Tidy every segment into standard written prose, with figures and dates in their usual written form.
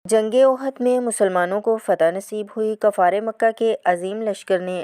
جنگ احد میں مسلمانوں کو فتح نصیب ہوئی۔ کفار مکہ کے عظیم لشکر نے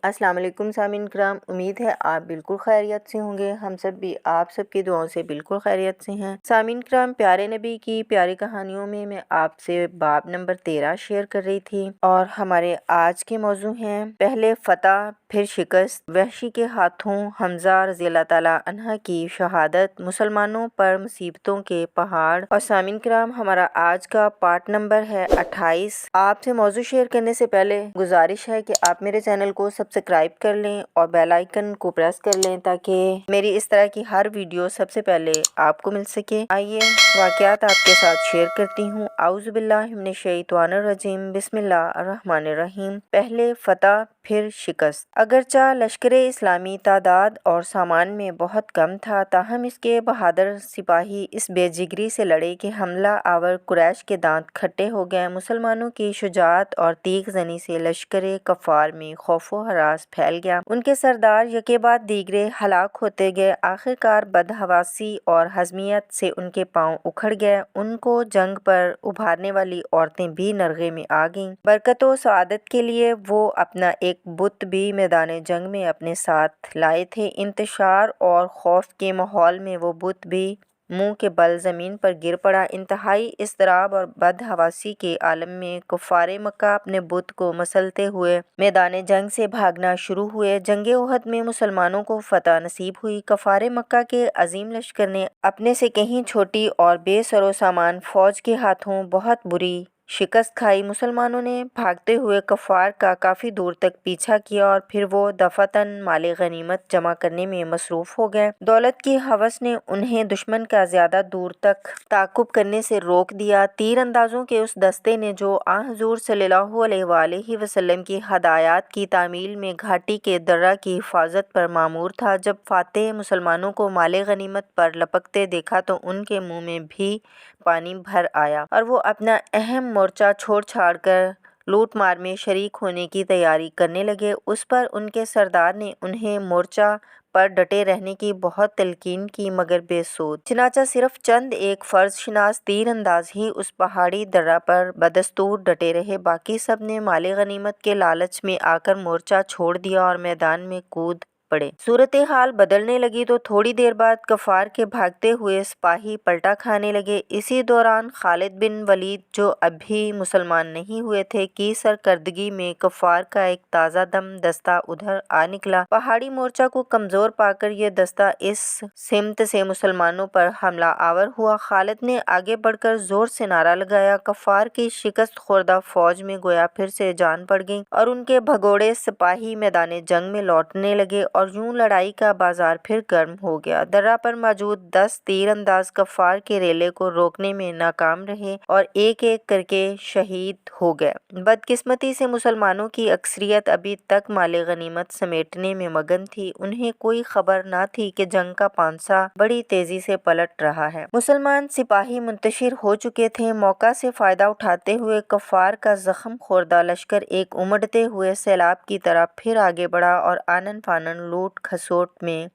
السلام علیکم سامعین کرام، امید ہے آپ بالکل خیریت سے ہوں گے۔ ہم سب بھی آپ سب کی دعاؤں سے بالکل خیریت سے ہیں۔ سامعین کرام، پیارے نبی کی پیاری کہانیوں میں میں آپ سے باب نمبر 13 شیئر کر رہی تھی، اور ہمارے آج کے موضوع ہیں پہلے فتح پھر شکست، وحشی کے ہاتھوں حمزہ رضی اللہ تعالیٰ عنہ کی شہادت، مسلمانوں پر مصیبتوں کے پہاڑ۔ اور سامعین کرام، ہمارا آج کا پارٹ نمبر ہے 28۔ آپ سے موضوع شیئر کرنے سے پہلے گزارش ہے کہ آپ میرے چینل کو سبسکرائب کر لیں اور بیل آئیکن کو پریس کر لیں تاکہ میری اس طرح کی ہر ویڈیو سب سے پہلے آپ کو مل سکے۔ آئیے واقعات آپ کے ساتھ شیئر کرتی ہوں۔ اعوذ باللہ من الشیطان الرجیم، بسم اللہ الرحمن الرحیم۔ پہلے فتح پھر شکست۔ اگرچہ لشکر اسلامی تعداد اور سامان میں بہت کم تھا، تاہم اس کے بہادر سپاہی اس بے جگری سے لڑے کہ حملہ آور قریش کے دانت کھٹے ہو گئے۔ مسلمانوں کی شجاعت اور تیغ زنی سے لشکر کفار میں خوف و ہراس پھیل گیا۔ ان کے سردار یکے بعد دیگرے ہلاک ہوتے گئے۔ آخرکار بدحواسی اور حزمیت سے ان کے پاؤں اکھڑ گئے۔ ان کو جنگ پر ابھارنے والی عورتیں بھی نرغے میں آ گئیں۔ برکت و سعادت کے لیے وہ اپنا ایک بت بھی میدان جنگ میں اپنے ساتھ لائے تھے۔ انتشار اور خوف کے ماحول میں وہ بت بھی منہ کے بل زمین پر گر پڑا۔ انتہائی اضطراب اور بدحواسی کے عالم میں کفار مکہ اپنے بت کو مسلتے ہوئے میدان جنگ سے بھاگنا شروع ہوئے۔ جنگ احد میں مسلمانوں کو فتح نصیب ہوئی۔ کفار مکہ کے عظیم لشکر نے اپنے سے کہیں چھوٹی اور بے سر و سامان فوج کے ہاتھوں بہت بری شکست کھائی۔ مسلمانوں نے بھاگتے ہوئے کفار کا کافی دور تک پیچھا کیا اور پھر وہ دفعتاً مال غنیمت جمع کرنے میں مصروف ہو گئے۔ دولت کی ہوس نے انہیں دشمن کا زیادہ دور تک تعاقب کرنے سے روک دیا۔ تیر اندازوں کے اس دستے نے جو حضور صلی اللہ علیہ وآلہ وسلم کی ہدایات کی تعمیل میں گھاٹی کے درہ کی حفاظت پر مامور تھا، جب فاتح مسلمانوں کو مال غنیمت پر لپکتے دیکھا تو ان کے منہ میں بھی پانی بھر آیا اور وہ اپنا اہم مورچہ چھوڑ چھاڑ کر لوٹ مار میں شریک ہونے کی تیاری کرنے لگے۔ اس پر ان کے سردار نے انہیں مورچہ پر ڈٹے رہنے کی بہت تلقین کی، مگر بے سود۔ چنانچہ صرف چند ایک فرض شناس تیر انداز ہی اس پہاڑی درہ پر بدستور ڈٹے رہے، باقی سب نے مال غنیمت کے لالچ میں آ کر مورچہ چھوڑ دیا اور میدان میں کود پڑے۔ صورتحال بدلنے لگی تو تھوڑی دیر بعد کفار کے بھاگتے ہوئے سپاہی پلٹا کھانے لگے۔ اسی دوران خالد بن ولید، جو اب بھی مسلمان نہیں ہوئے تھے، کی سرکردگی میں کفار کا ایک تازہ دم دستہ ادھر آ نکلا۔ پہاڑی مورچہ کو کمزور پا کر یہ دستہ اس سمت سے مسلمانوں پر حملہ آور ہوا۔ خالد نے آگے بڑھ کر زور سے نعرہ لگایا۔ کفار کی شکست خوردہ فوج میں گویا پھر سے جان پڑ گئی اور ان کے بھگوڑے سپاہی میدان جنگ میں لوٹنے لگے، اور یوں لڑائی کا بازار پھر گرم ہو گیا۔ درہ پر موجود 10 تیر انداز کفار کے ریلے کو روکنے میں ناکام رہے اور ایک ایک کر کے شہید ہو گئے۔ بدقسمتی سے مسلمانوں کی اکثریت ابھی تک مال غنیمت سمیٹنے میں مگن تھی۔ انہیں کوئی خبر نہ تھی کہ جنگ کا پانسا بڑی تیزی سے پلٹ رہا ہے۔ مسلمان سپاہی منتشر ہو چکے تھے۔ موقع سے فائدہ اٹھاتے ہوئے کفار کا زخم خوردہ لشکر ایک امڑتے ہوئے سیلاب کی طرح پھر آگے بڑھا اور آنن فانن لوٹ کھسوٹ میں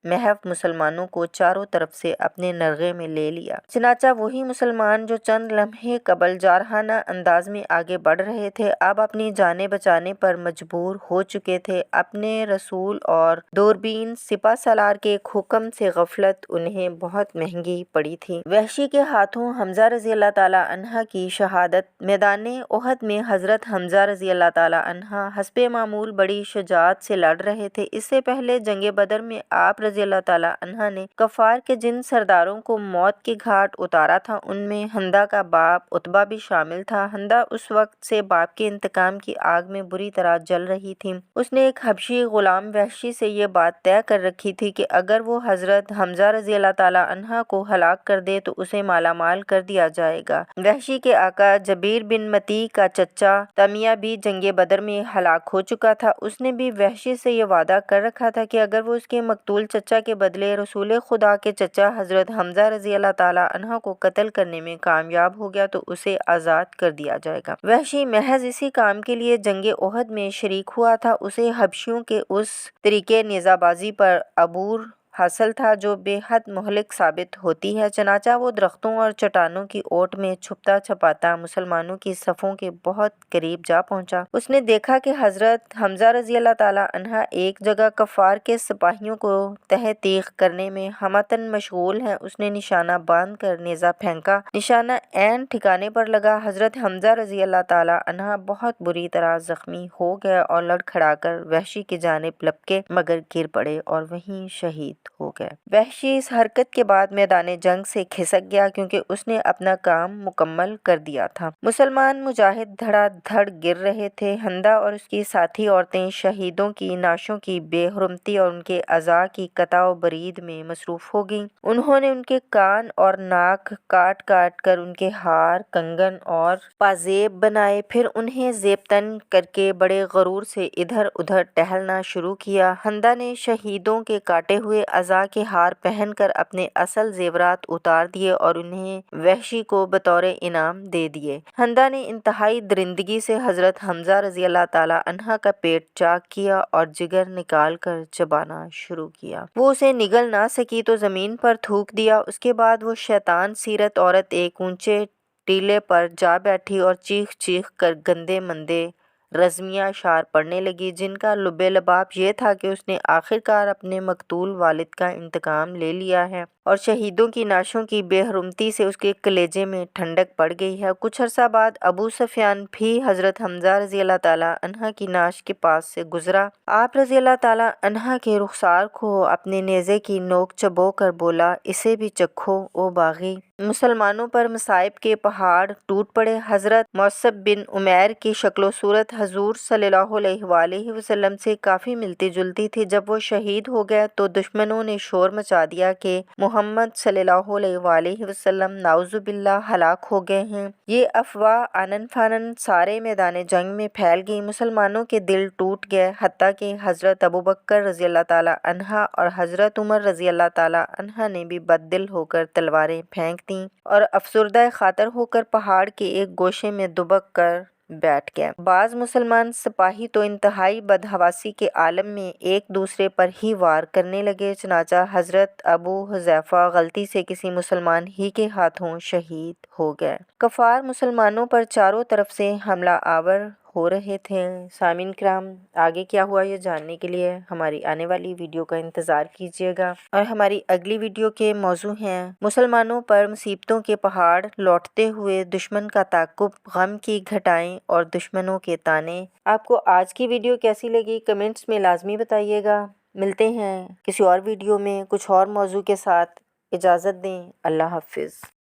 محو مسلمانوں کو چاروں طرف سے اپنے نرغے میں لے لیا۔ چنانچہ وہی مسلمان جو چند لمحے قبل جارحانہ انداز میں آگے بڑھ رہے تھے، اب اپنی جانیں بچانے پر مجبور ہو چکے تھے۔ اپنے رسول اور دوربین سپہ سالار کے ایک حکم سے غفلت انہیں بہت مہنگی پڑی تھی۔ وحشی کے ہاتھوں حمزہ رضی اللہ تعالیٰ عنہ کی شہادت۔ میدان احد میں حضرت حمزہ رضی اللہ تعالیٰ عنہ حسب معمول بڑی شجاعت سے لڑ رہے تھے۔ اس سے پہلے جنگ بدر میں آپ رضی اللہ تعالیٰ عنہ نے کفار کے جن سرداروں کو موت کے گھاٹ اتارا تھا، ان میں حمزہ کا باپ عتبہ بھی شامل تھا۔ حمزہ اس وقت سے باپ کے انتقام کی آگ میں بری طرح جل رہی تھی۔ اس نے ایک حبشی غلام وحشی سے یہ بات طے کر رکھی تھی کہ اگر وہ حضرت حمزہ رضی اللہ تعالیٰ عنہ کو ہلاک کر دے تو اسے مالا مال کر دیا جائے گا۔ وحشی کے آقا جبیر بن مطیع کا چچا طمیہ بھی جنگ بدر میں ہلاک ہو چکا تھا۔ اس نے بھی وحشی سے یہ وعدہ کر رکھا تھا کہ اگر وہ اس کے مقتول چچا کے بدلے رسول خدا کے چچا حضرت حمزہ رضی اللہ تعالیٰ عنہ کو قتل کرنے میں کامیاب ہو گیا تو اسے آزاد کر دیا جائے گا۔ وحشی محض اسی کام کے لیے جنگ احد میں شریک ہوا تھا۔ اسے حبشیوں کے اس طریقے نیزہ بازی پر عبور حاصل تھا جو بے حد مہلک ثابت ہوتی ہے۔ چنانچہ وہ درختوں اور چٹانوں کی اوٹ میں چھپتا چھپاتا مسلمانوں کی صفوں کے بہت قریب جا پہنچا۔ اس نے دیکھا کہ حضرت حمزہ رضی اللہ تعالیٰ عنہ ایک جگہ کفار کے سپاہیوں کو تہ تیغ کرنے میں ہمتاً مشغول ہیں۔ اس نے نشانہ باندھ کر نیزہ پھینکا، نشانہ عین ٹھکانے پر لگا۔ حضرت حمزہ رضی اللہ تعالیٰ عنہ بہت بری طرح زخمی ہو گئے اور لڑکھڑا کر وحشی کی جانب لپکے مگر گر پڑے اور وہیں شہید ہو گئے۔ وحشی اس حرکت کے بعد میدان جنگ سے کھسک گیا کیونکہ اس نے اپنا کام مکمل کر دیا تھا۔ مسلمان مجاہد دھڑا دھڑ گر رہے تھے۔ حمزہ اور اس کی ساتھی عورتیں شہیدوں کی نعشوں کی بے حرمتی اور ان کے اعضاء کی قطع و برید میں مصروف ہو گئیں۔ انہوں نے ان کے کان اور ناک کاٹ کاٹ کر ان کے ہار، کنگن اور پازیب بنائے، پھر انہیں زیب تن کر کے بڑے غرور سے ادھر ادھر ٹہلنا شروع کیا۔ حمزہ نے شہیدوں کے کاٹے ہوئے اعضاء کے ہار پہن کر اپنے اصل زیورات اتار دیے اور انہیں وحشی کو بطور انعام دے دیے۔ حمزہ نے انتہائی درندگی سے حضرت حمزہ رضی اللہ تعالیٰ عنہ کا پیٹ چاک کیا اور جگر نکال کر چبانا شروع کیا۔ وہ اسے نگل نہ سکی تو زمین پر تھوک دیا۔ اس کے بعد وہ شیطان سیرت عورت ایک اونچے ٹیلے پر جا بیٹھی اور چیخ چیخ کر گندے مندے رزمیہ اشعار پڑھنے لگی، جن کا لب لباب یہ تھا کہ اس نے آخرکار اپنے مقتول والد کا انتقام لے لیا ہے اور شہیدوں کی نعشوں کی بے حرمتی سے اس کے کلیجے میں ٹھنڈک پڑ گئی ہے۔ کچھ عرصہ بعد ابو سفیان بھی حضرت حمزہ رضی اللہ تعالیٰ عنہ کی نعش کے پاس سے گزرا۔ آپ رضی اللہ تعالیٰ عنہ کے رخسار کو اپنے نیزے کی نوک چبو کر بولا، اسے بھی چکھو او باغی۔ مسلمانوں پر مصائب کے پہاڑ ٹوٹ پڑے۔ حضرت مصعب بن عمیر کی شکل و صورت حضور صلی اللہ علیہ وآلہ وسلم سے کافی ملتی جلتی تھی۔ جب وہ شہید ہو گئے تو دشمنوں نے شور مچا دیا کہ محمد صلی اللہ علیہ وآلہ وسلم نعوذ باللہ ہلاک ہو گئے ہیں۔ یہ افواہ آنن فانن سارے میدان جنگ میں پھیل گئی۔ مسلمانوں کے دل ٹوٹ گئے، حتیٰ کہ حضرت ابوبکر رضی اللہ تعالیٰ عنہ اور حضرت عمر رضی اللہ تعالیٰ عنہ نے بھی بد دل ہو کر تلواریں پھینک دیں اور افسردہ خاطر ہو کر پہاڑ کے ایک گوشے میں دبک کر بیٹھ گئے۔ بعض مسلمان سپاہی تو انتہائی بدحواسی کے عالم میں ایک دوسرے پر ہی وار کرنے لگے۔ چنانچہ حضرت ابو حذیفہ غلطی سے کسی مسلمان ہی کے ہاتھوں شہید ہو گئے۔ کفار مسلمانوں پر چاروں طرف سے حملہ آور ہو رہے تھے۔ سامعین کرام، آگے کیا ہوا یہ جاننے کے لیے ہماری آنے والی ویڈیو کا انتظار کیجیے گا، اور ہماری اگلی ویڈیو کے موضوع ہیں مسلمانوں پر مصیبتوں کے پہاڑ لوٹتے ہوئے دشمن کا تعاقب، غم کی گھٹائیں اور دشمنوں کے طعنے۔ آپ کو آج کی ویڈیو کیسی لگی کمنٹس میں لازمی بتائیے گا۔ ملتے ہیں کسی اور ویڈیو میں کچھ اور موضوع کے ساتھ۔ اجازت دیں، اللہ حافظ۔